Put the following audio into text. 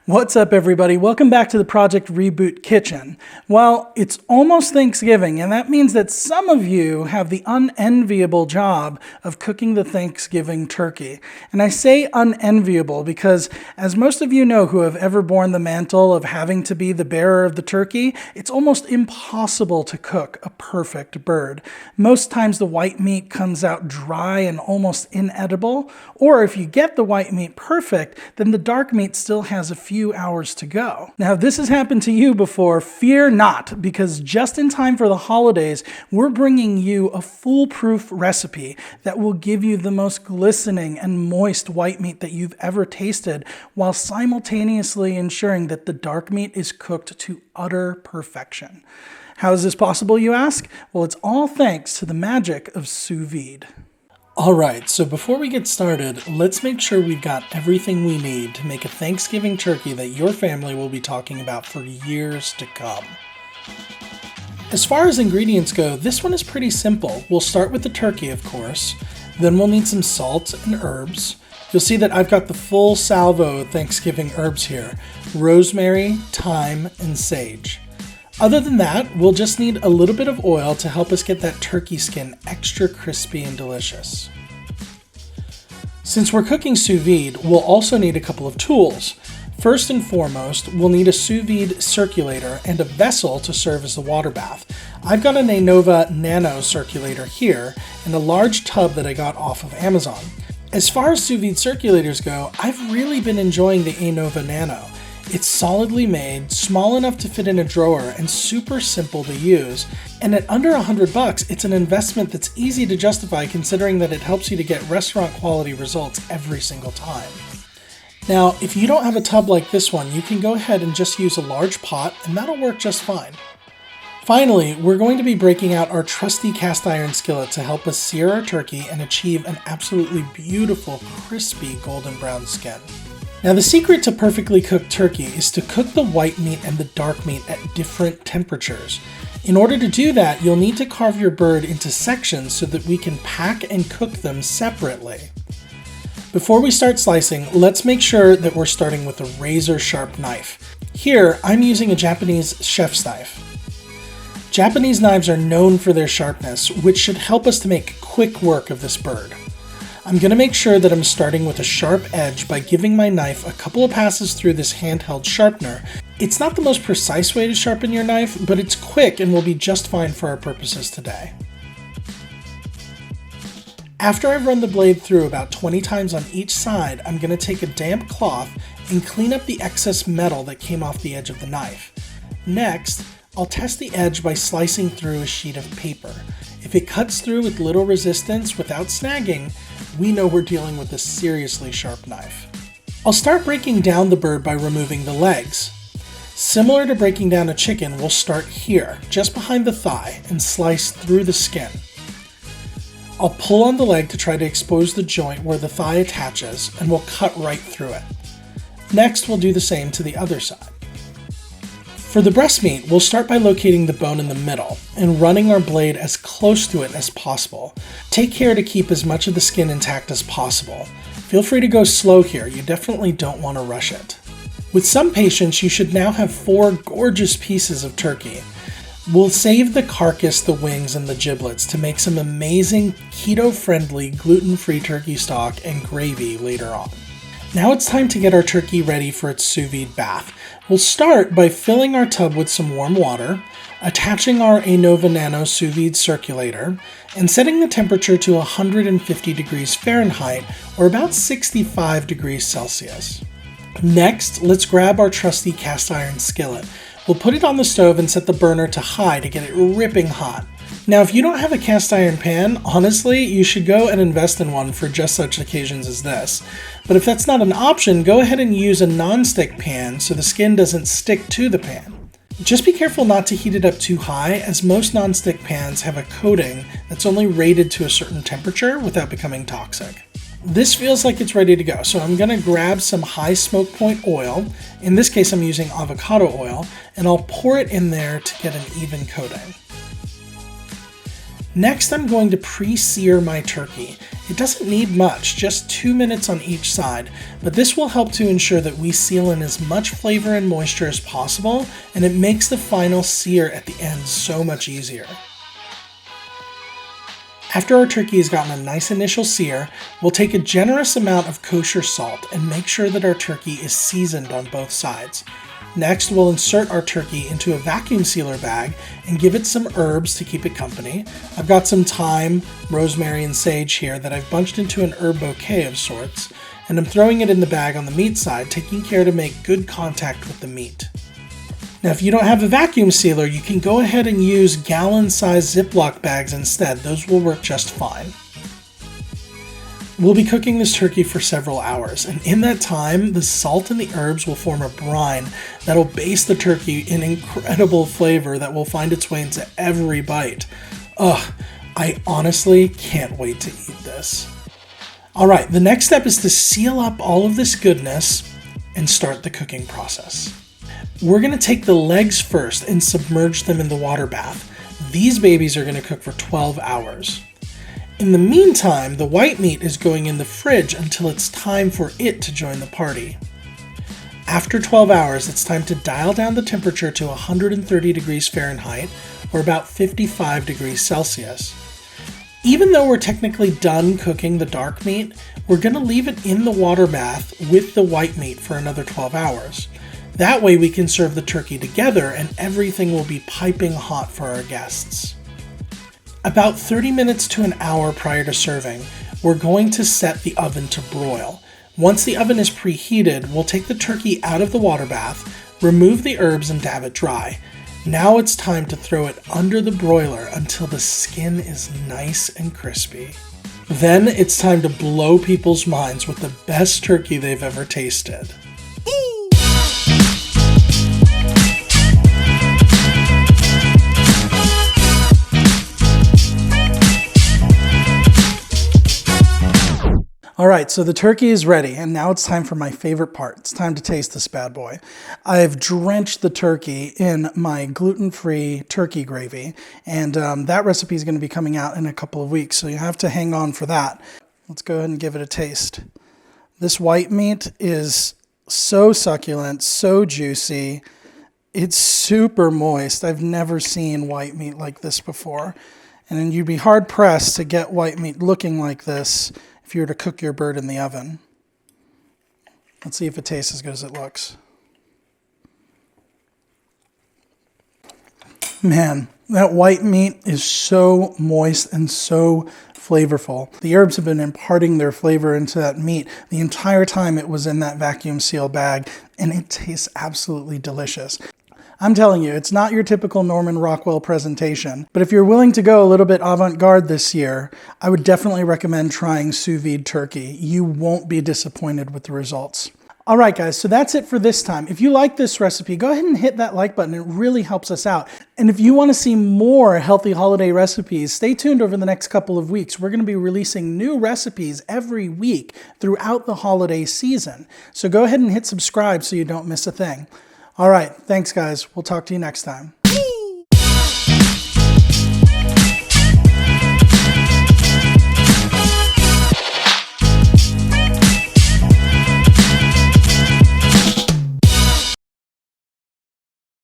What's up, everybody? Welcome back to the Project Reboot Kitchen. Well, it's almost Thanksgiving, and that means that some of you have the unenviable job of cooking the Thanksgiving turkey. And I say unenviable because, as most of you know who have ever borne the mantle of having to be the bearer of the turkey, it's almost impossible to cook a perfect bird. Most times the white meat comes out dry and almost inedible, or if you get the white meat perfect, then the dark meat still has a few hours to go. Now, if this has happened to you before, fear not, because just in time for the holidays, we're bringing you a foolproof recipe that will give you the most glistening and moist white meat that you've ever tasted, while simultaneously ensuring that the dark meat is cooked to utter perfection. How is this possible, you ask? Well, it's all thanks to the magic of sous vide. Alright, so before we get started, let's make sure we've got everything we need to make a Thanksgiving turkey that your family will be talking about for years to come. As far as ingredients go, this one is pretty simple. We'll start with the turkey, of course, then we'll need some salt and herbs. You'll see that I've got the full salvo of Thanksgiving herbs here: rosemary, thyme, and sage. Other than that, we'll just need a little bit of oil to help us get that turkey skin extra crispy and delicious. Since we're cooking sous vide, we'll also need a couple of tools. First and foremost, we'll need a sous vide circulator and a vessel to serve as the water bath. I've got an Innova Nano circulator here and a large tub that I got off of Amazon. As far as sous vide circulators go, I've really been enjoying the Innova Nano. It's solidly made, small enough to fit in a drawer, and super simple to use. And at under $100, it's an investment that's easy to justify considering that it helps you to get restaurant quality results every single time. Now, if you don't have a tub like this one, you can go ahead and just use a large pot, and that'll work just fine. Finally, we're going to be breaking out our trusty cast iron skillet to help us sear our turkey and achieve an absolutely beautiful, crispy golden brown skin. Now, the secret to perfectly cooked turkey is to cook the white meat and the dark meat at different temperatures. In order to do that, you'll need to carve your bird into sections so that we can pack and cook them separately. Before we start slicing, let's make sure that we're starting with a razor-sharp knife. Here, I'm using a Japanese chef's knife. Japanese knives are known for their sharpness, which should help us to make quick work of this bird. I'm going to make sure that I'm starting with a sharp edge by giving my knife a couple of passes through this handheld sharpener. It's not the most precise way to sharpen your knife, but it's quick and will be just fine for our purposes today. After I've run the blade through about 20 times on each side, I'm going to take a damp cloth and clean up the excess metal that came off the edge of the knife. Next, I'll test the edge by slicing through a sheet of paper. If it cuts through with little resistance without snagging, we know we're dealing with a seriously sharp knife. I'll start breaking down the bird by removing the legs. Similar to breaking down a chicken, we'll start here, just behind the thigh, and slice through the skin. I'll pull on the leg to try to expose the joint where the thigh attaches, and we'll cut right through it. Next, we'll do the same to the other side. For the breast meat, we'll start by locating the bone in the middle and running our blade as close to it as possible. Take care to keep as much of the skin intact as possible. Feel free to go slow here, you definitely don't want to rush it. With some patience, you should now have 4 gorgeous pieces of turkey. We'll save the carcass, the wings, and the giblets to make some amazing keto-friendly gluten-free turkey stock and gravy later on. Now it's time to get our turkey ready for its sous vide bath. We'll start by filling our tub with some warm water, attaching our Innova Nano sous vide circulator, and setting the temperature to 150 degrees Fahrenheit or about 65 degrees Celsius. Next, let's grab our trusty cast iron skillet. We'll put it on the stove and set the burner to high to get it ripping hot. Now, if you don't have a cast iron pan, honestly, you should go and invest in one for just such occasions as this. But if that's not an option, go ahead and use a non-stick pan so the skin doesn't stick to the pan. Just be careful not to heat it up too high, as most non-stick pans have a coating that's only rated to a certain temperature without becoming toxic. This feels like it's ready to go, so I'm going to grab some high smoke point oil. In this case, I'm using avocado oil, and I'll pour it in there to get an even coating. Next, I'm going to pre-sear my turkey. It doesn't need much, just 2 minutes on each side, but this will help to ensure that we seal in as much flavor and moisture as possible, and it makes the final sear at the end so much easier. After our turkey has gotten a nice initial sear, we'll take a generous amount of kosher salt and make sure that our turkey is seasoned on both sides. Next, we'll insert our turkey into a vacuum sealer bag and give it some herbs to keep it company. I've got some thyme, rosemary, and sage here that I've bunched into an herb bouquet of sorts, and I'm throwing it in the bag on the meat side, taking care to make good contact with the meat. Now, if you don't have a vacuum sealer, you can go ahead and use gallon-sized Ziploc bags instead. Those will work just fine. We'll be cooking this turkey for several hours, and in that time, the salt and the herbs will form a brine that'll base the turkey in incredible flavor that will find its way into every bite. Ugh, I honestly can't wait to eat this. Alright, the next step is to seal up all of this goodness and start the cooking process. We're going to take the legs first and submerge them in the water bath. These babies are going to cook for 12 hours. In the meantime, the white meat is going in the fridge until it's time for it to join the party. After 12 hours, it's time to dial down the temperature to 130 degrees Fahrenheit, or about 55 degrees Celsius. Even though we're technically done cooking the dark meat, we're going to leave it in the water bath with the white meat for another 12 hours. That way we can serve the turkey together and everything will be piping hot for our guests. About 30 minutes to an hour prior to serving, we're going to set the oven to broil. Once the oven is preheated, we'll take the turkey out of the water bath, remove the herbs and dab it dry. Now it's time to throw it under the broiler until the skin is nice and crispy. Then it's time to blow people's minds with the best turkey they've ever tasted. Alright, so the turkey is ready, and now it's time for my favorite part. It's time to taste this bad boy. I've drenched the turkey in my gluten-free turkey gravy, and that recipe is going to be coming out in a couple of weeks, so you have to hang on for that. Let's go ahead and give it a taste. This white meat is so succulent, so juicy. It's super moist. I've never seen white meat like this before, and you'd be hard-pressed to get white meat looking like this if you were to cook your bird in the oven. Let's see if it tastes as good as it looks. Man, that white meat is so moist and so flavorful. The herbs have been imparting their flavor into that meat the entire time it was in that vacuum seal bag, and it tastes absolutely delicious. I'm telling you, it's not your typical Norman Rockwell presentation, but if you're willing to go a little bit avant-garde this year, I would definitely recommend trying sous vide turkey. You won't be disappointed with the results. All right, guys, so that's it for this time. If you like this recipe, go ahead and hit that like button. It really helps us out. And if you want to see more healthy holiday recipes, stay tuned over the next couple of weeks. We're going to be releasing new recipes every week throughout the holiday season. So go ahead and hit subscribe so you don't miss a thing. All right, thanks guys. We'll talk to you next time.